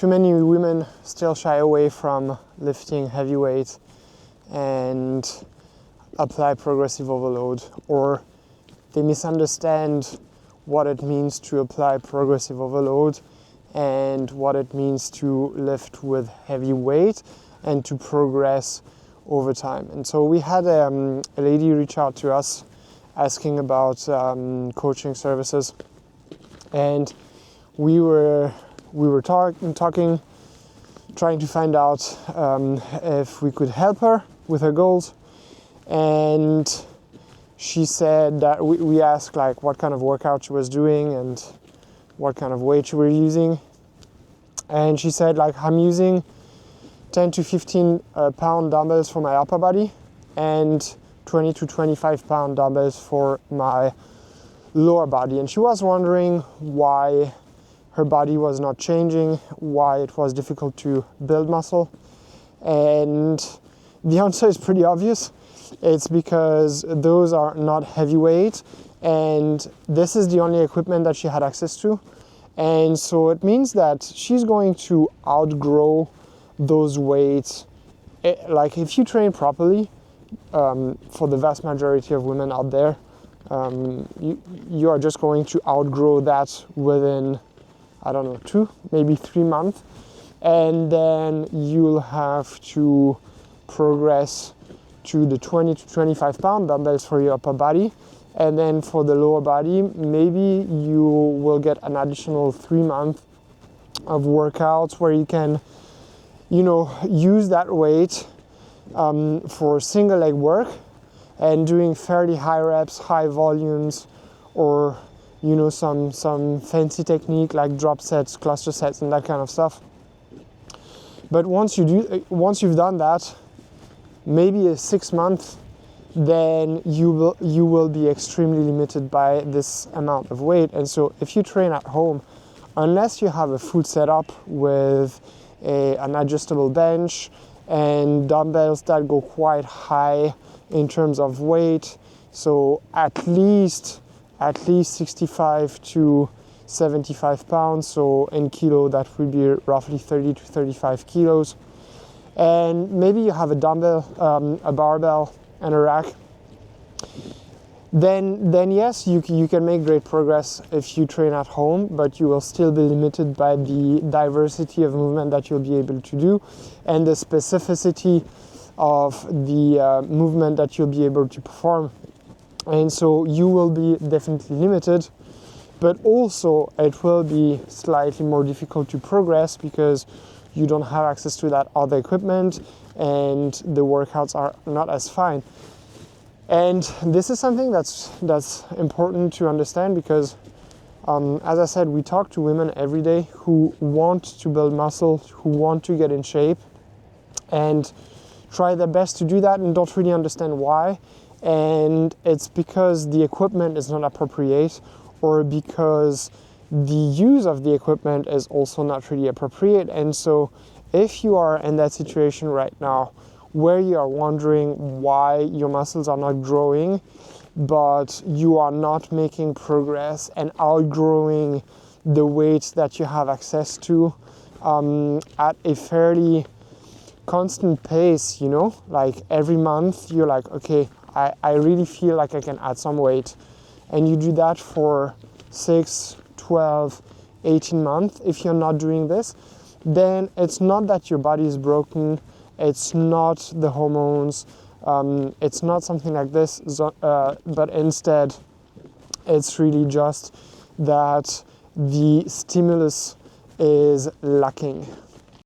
too many women still shy away from lifting heavy weight and apply progressive overload, or they misunderstand what it means to apply progressive overload and what it means to lift with heavy weight and to progress over time. And so we had a lady reach out to us asking about coaching services, and we were talking, trying to find out if we could help her with her goals. And she said that we asked like what kind of workout she was doing and what kind of weight you were using, and she said like, I'm using 10 to 15 pound dumbbells for my upper body and 20 to 25 pound dumbbells for my lower body. And she was wondering why her body was not changing, why it was difficult to build muscle. And the answer is pretty obvious. It's because those are not heavyweight, and this is the only equipment that she had access to. And so it means that she's going to outgrow those weights. Like if you train properly, for the vast majority of women out there, you are just going to outgrow that within, I don't know, 2, maybe 3 months. And then you'll have to progress to the 20 to 25 pound dumbbells for your upper body. And then for the lower body, maybe you will get an additional 3 months of workouts where you can, use that weight for single leg work and doing fairly high reps, high volumes, or some fancy technique like drop sets, cluster sets, and that kind of stuff. But once you've done that, maybe a 6 month, then you will be extremely limited by this amount of weight. And so if you train at home, unless you have a full setup with an adjustable bench and dumbbells that go quite high in terms of weight, so at least 65 to 75 pounds, so in kilo that would be roughly 30 to 35 kilos. And maybe you have a dumbbell, a barbell, and a rack. Then yes, you can make great progress if you train at home, but you will still be limited by the diversity of movement that you'll be able to do and the specificity of the movement that you'll be able to perform. And so you will be definitely limited, but also it will be slightly more difficult to progress because you don't have access to that other equipment and the workouts are not as fine. And this is something that's important to understand because, as I said, we talk to women every day who want to build muscle, who want to get in shape, and try their best to do that and don't really understand why. And it's because the equipment is not appropriate, or because the use of the equipment is also not really appropriate. And so if you are in that situation right now where you are wondering why your muscles are not growing, but you are not making progress and outgrowing the weights that you have access to at a fairly constant pace, like every month you're like, okay, I really feel like I can add some weight, and you do that for 6, 12, 18 months. If you're not doing this, then it's not that your body is broken, it's not the hormones, it's not something like this, but instead it's really just that the stimulus is lacking.